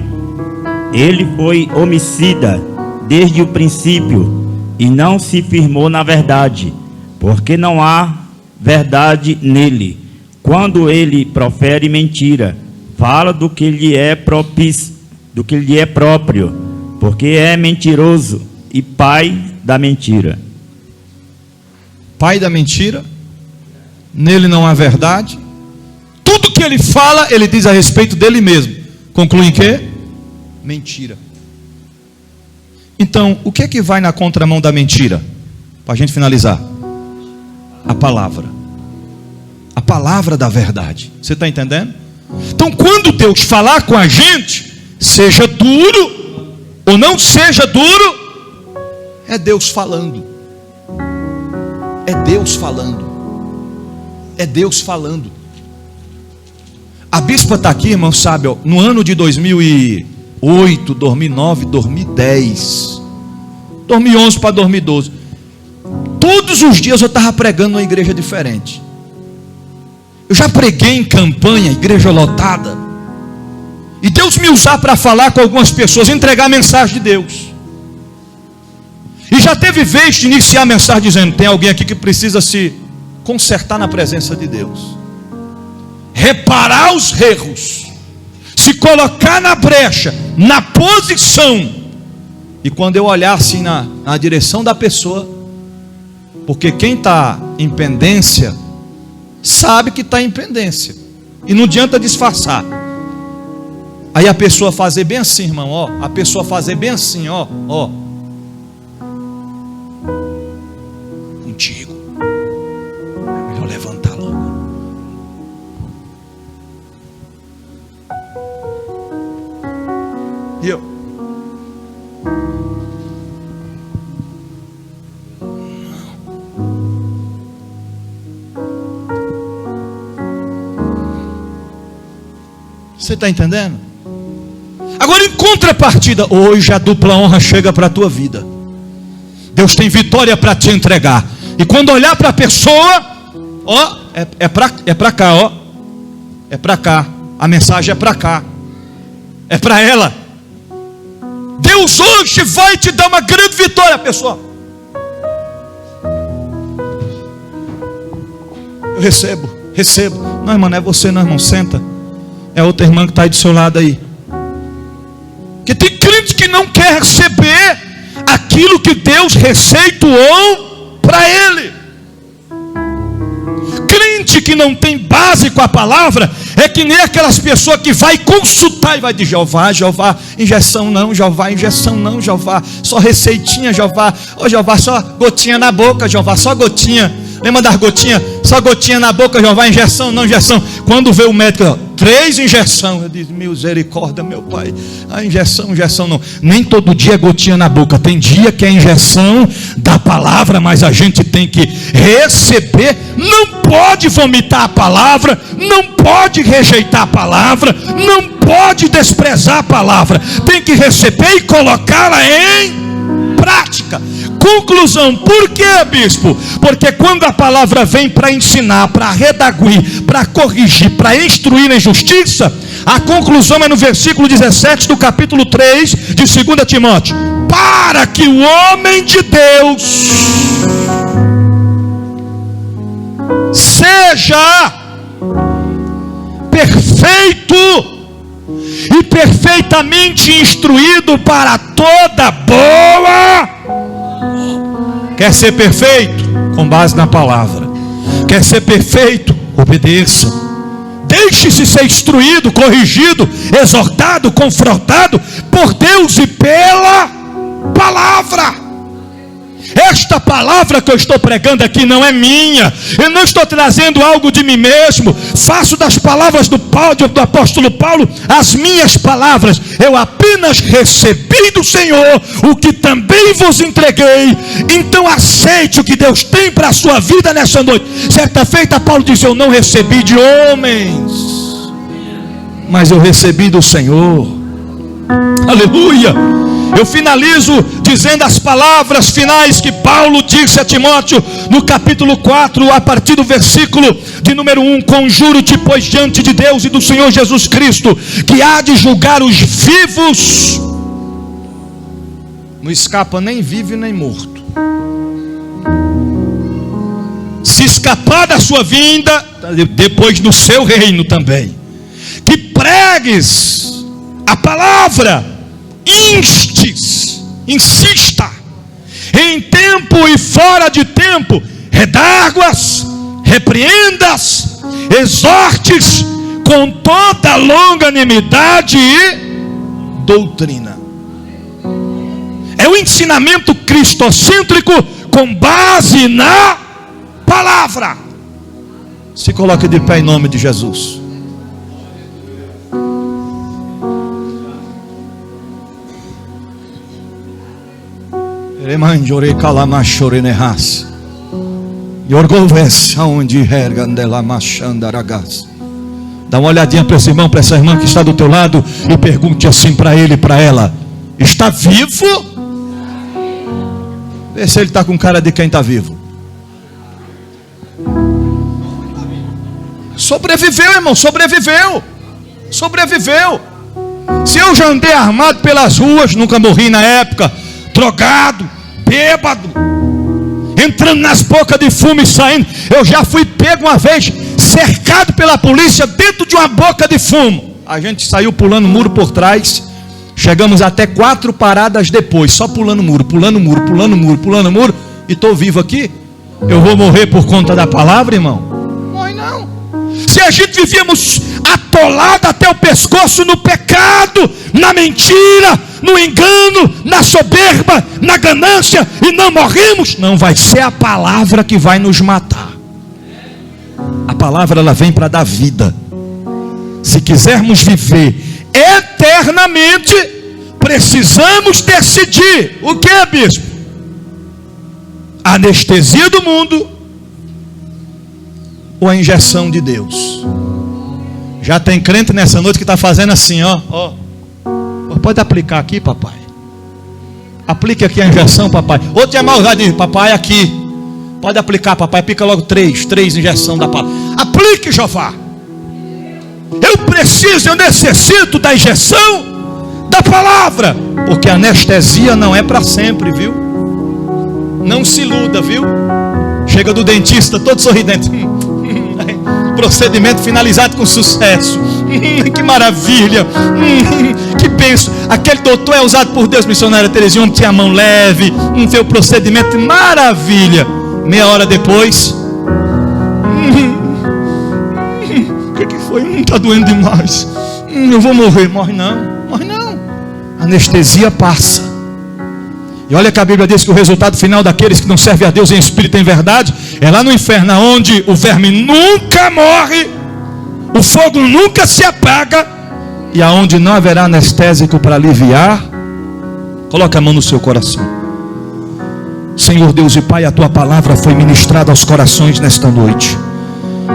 Ele foi homicida desde o princípio, e não se firmou na verdade, porque não há verdade nele. quando ele profere mentira, fala do que lhe é propício, do que lhe é próprio, porque é mentiroso e pai da mentira. Pai da mentira, nele não há verdade. Tudo que ele fala, ele diz a respeito dele mesmo. Conclui em quê? Mentira. Então, o que é que vai na contramão da mentira? Para a gente finalizar. A palavra. A palavra da verdade. Você está entendendo? Então, quando Deus falar com a gente, seja duro ou não seja duro, é Deus falando. É Deus falando. É Deus falando. A bispa está aqui, irmão, sabe, ó, no ano de 2008, 2009, 2010, 2011 para 2012. Todos os dias eu estava pregando numa igreja diferente. Eu já preguei em campanha, igreja lotada. E Deus me usar para falar com algumas pessoas, entregar a mensagem de Deus. E já teve vez de iniciar a mensagem dizendo: tem alguém aqui que precisa se consertar na presença de Deus, reparar os erros, se colocar na brecha, na posição. E quando eu olhar assim na direção da pessoa, porque quem está em pendência sabe que está em pendência, e não adianta disfarçar. Aí a pessoa fazer bem assim, irmão, ó, a pessoa fazer bem assim, ó, contigo, é melhor levantar logo. E eu, você está entendendo? Agora, em contrapartida, hoje a dupla honra chega para a tua vida. Deus tem vitória para te entregar. E quando olhar para a pessoa, ó, é para cá, ó, é para cá. A mensagem é para cá, é para ela. Deus hoje vai te dar uma grande vitória, pessoal. Eu recebo. Não, irmão, não é você não, irmão, senta. É outra irmã que está aí do seu lado aí. Porque tem crente que não quer receber aquilo que Deus receituou para ele. Crente que não tem base com a palavra é que nem aquelas pessoas que vai consultar e vai dizer: Jeová, injeção não, Jeová, só receitinha, Jeová, ô Jeová, só gotinha na boca, Jeová, só gotinha. Lembra das gotinhas? Só gotinha na boca, Jeová, injeção não, injeção. Quando vê o médico, ó, 3 injeções, eu disse: misericórdia, meu pai, a injeção não. Nem todo dia é gotinha na boca, tem dia que é injeção da palavra, mas a gente tem que receber. Não pode vomitar a palavra, não pode rejeitar a palavra, não pode desprezar a palavra, tem que receber e colocá-la em prática. Conclusão: por que, bispo? Porque quando a palavra vem para ensinar, para redaguir, para corrigir, para instruir em justiça, a conclusão é no versículo 17 do capítulo 3 de 2 Timóteo: para que o homem de Deus seja perfeito e perfeitamente instruído para toda boa. Quer ser perfeito? Com base na palavra. Quer ser perfeito? Obedeça. Deixe-se ser instruído, corrigido, exortado, confrontado por Deus e pela palavra. Esta palavra que eu estou pregando aqui não é minha. Eu não estou trazendo algo de mim mesmo. Faço das palavras do apóstolo Paulo as minhas palavras. Eu apenas recebi do Senhor o que também vos entreguei. Então aceite o que Deus tem para a sua vida nessa noite. Certa feita Paulo diz: eu não recebi de homens, mas eu recebi do Senhor. Aleluia. Eu finalizo dizendo as palavras finais que Paulo disse a Timóteo no capítulo 4, a partir do versículo de número 1: conjuro-te, pois, diante de Deus e do Senhor Jesus Cristo, que há de julgar os vivos, não escapa nem vivo nem morto. Se escapar da sua vinda, depois no seu reino também. Que pregues a palavra, insista, em tempo e fora de tempo, redarguas, repreendas, exortes com toda longanimidade e doutrina. É o ensinamento cristocêntrico com base na palavra. Se coloque de pé em nome de Jesus. Dá uma olhadinha para esse irmão, para essa irmã que está do teu lado e pergunte assim para ele e para ela: está vivo? Vê se ele está com cara de quem está vivo. Sobreviveu, irmão, sobreviveu. Se eu já andei armado pelas ruas, nunca morri na época, drogado, bêbado, entrando nas bocas de fumo e saindo. Eu já fui pego uma vez, cercado pela polícia dentro de uma boca de fumo. A gente saiu pulando muro por trás. Chegamos até 4 paradas depois, só pulando muro. E estou vivo aqui. Eu vou morrer por conta da palavra, irmão? Morre não. Se a gente vivíamos atolado até o pescoço no pecado, na mentira, no engano, na soberba, na ganância, e não morremos, não vai ser a palavra que vai nos matar. A palavra, ela vem para dar vida. Se quisermos viver eternamente, precisamos decidir. O que, bispo? A anestesia do mundo ou a injeção de Deus? Já tem crente nessa noite que está fazendo assim, ó. Pode aplicar aqui, papai. Aplique aqui a injeção, papai. Outro é malvado, diz: papai, aqui. Pode aplicar, papai. Aplica logo 3 injeções da palavra. Aplique, Jeová. Eu necessito da injeção da palavra, porque a anestesia não é para sempre, viu? Não se iluda, viu? Chega do dentista todo sorridente. Procedimento finalizado com sucesso. Que maravilha. Que benção. Aquele doutor é usado por Deus, missionária Terezinha, tinha a mão leve, fez o procedimento, maravilha. Meia hora depois, o que foi? Está doendo demais. Eu vou morrer. Morre não. Anestesia passa. E olha que a Bíblia diz que o resultado final daqueles que não servem a Deus em espírito e em verdade é lá no inferno, onde o verme nunca morre, o fogo nunca se apaga, e aonde não haverá anestésico para aliviar. Coloque a mão no seu coração. Senhor Deus e Pai, a tua palavra foi ministrada aos corações nesta noite.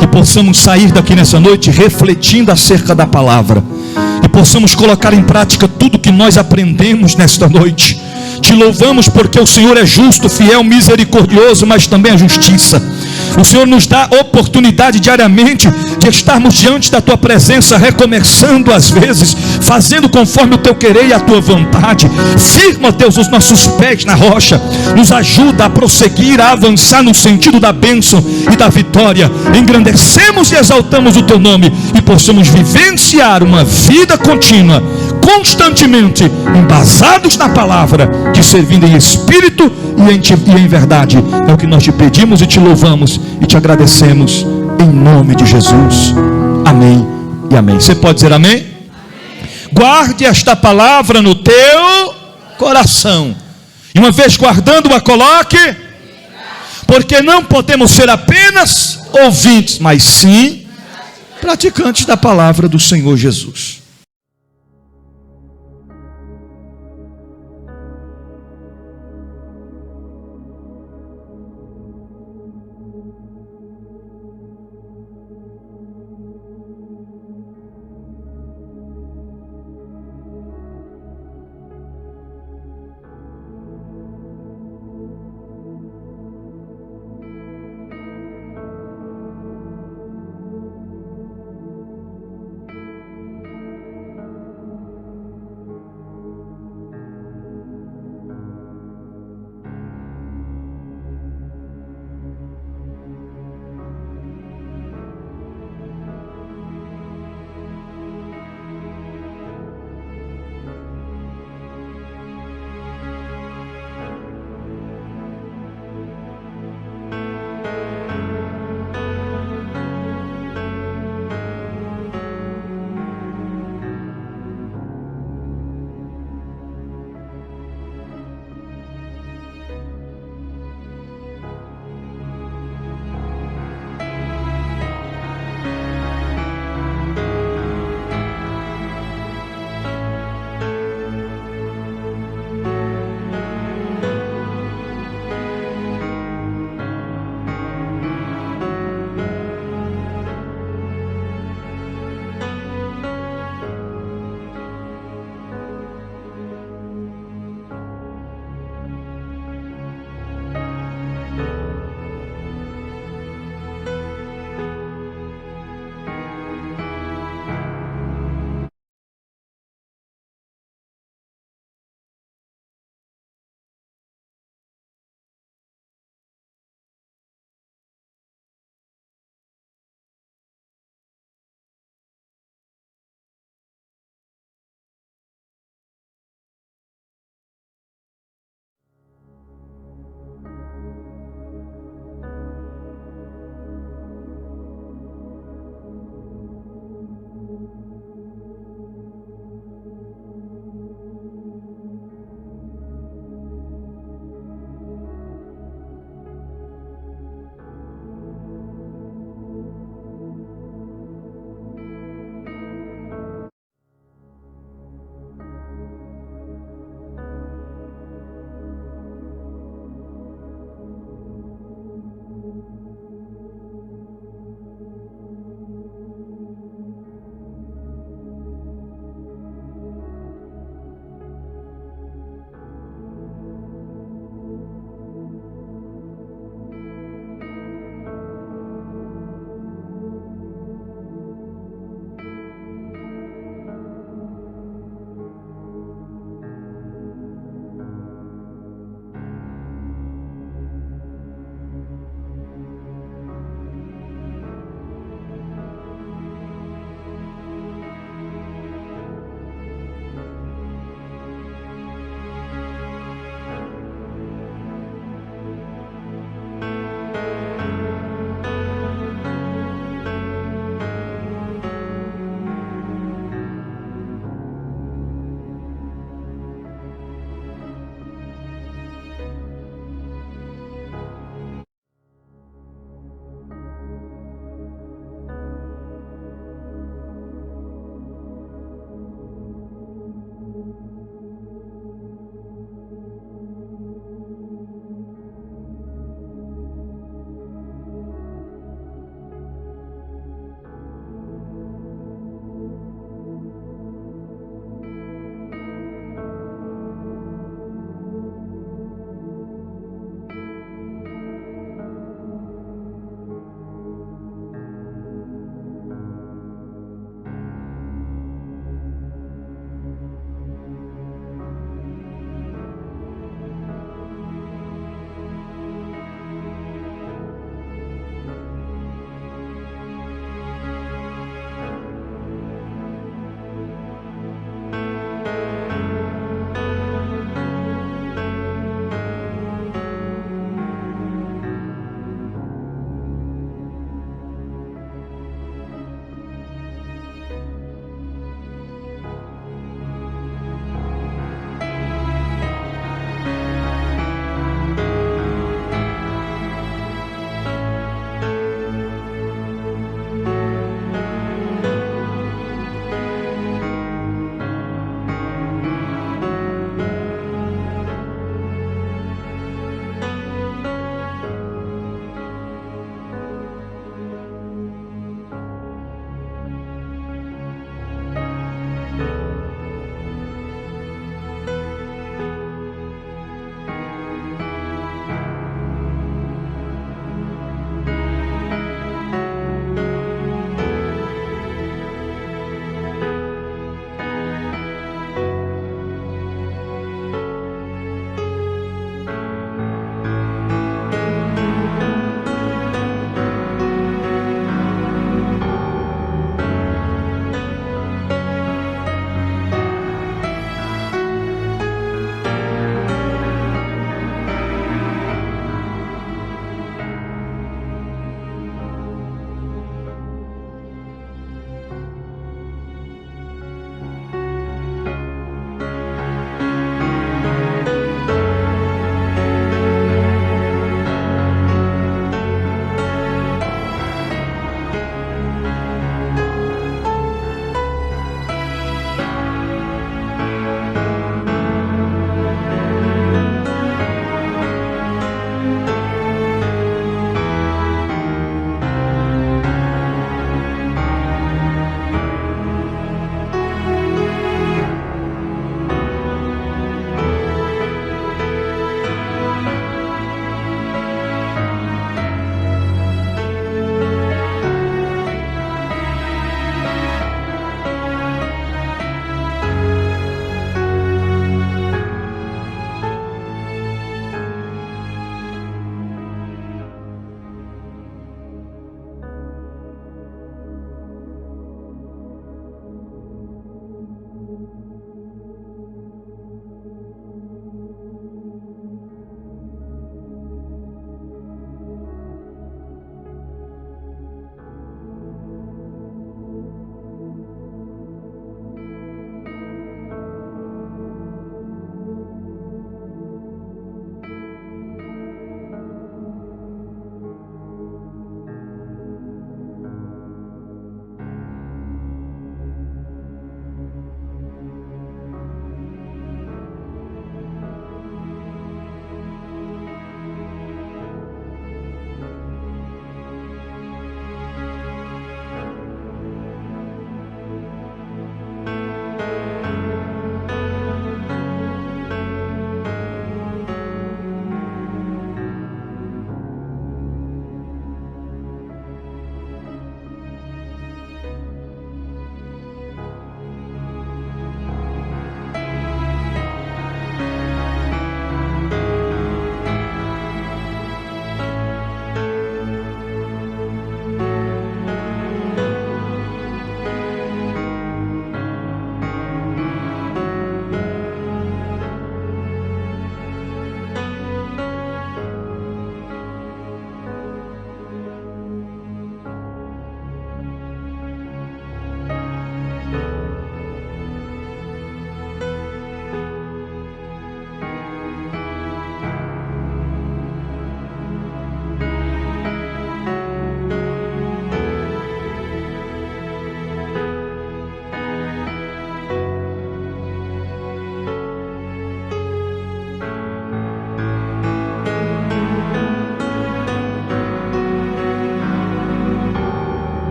Que possamos sair daqui nessa noite refletindo acerca da palavra, e possamos colocar em prática tudo que nós aprendemos nesta noite. Te louvamos porque o Senhor é justo, fiel, misericordioso, mas também a justiça. O Senhor nos dá oportunidade diariamente de estarmos diante da tua presença, recomeçando às vezes, fazendo conforme o teu querer e a tua vontade. Firma, Deus, os nossos pés na rocha, nos ajuda a prosseguir, a avançar no sentido da bênção e da vitória. Engrandecemos e exaltamos o teu nome, e possamos vivenciar uma vida contínua, constantemente embasados na palavra, te servindo em espírito e em verdade. É o que nós te pedimos e te louvamos e te agradecemos em nome de Jesus. Amém e amém. Você pode dizer amém? Amém. Guarde esta palavra no teu coração, e uma vez guardando-a, coloque, porque não podemos ser apenas ouvintes, mas sim praticantes da palavra do Senhor Jesus.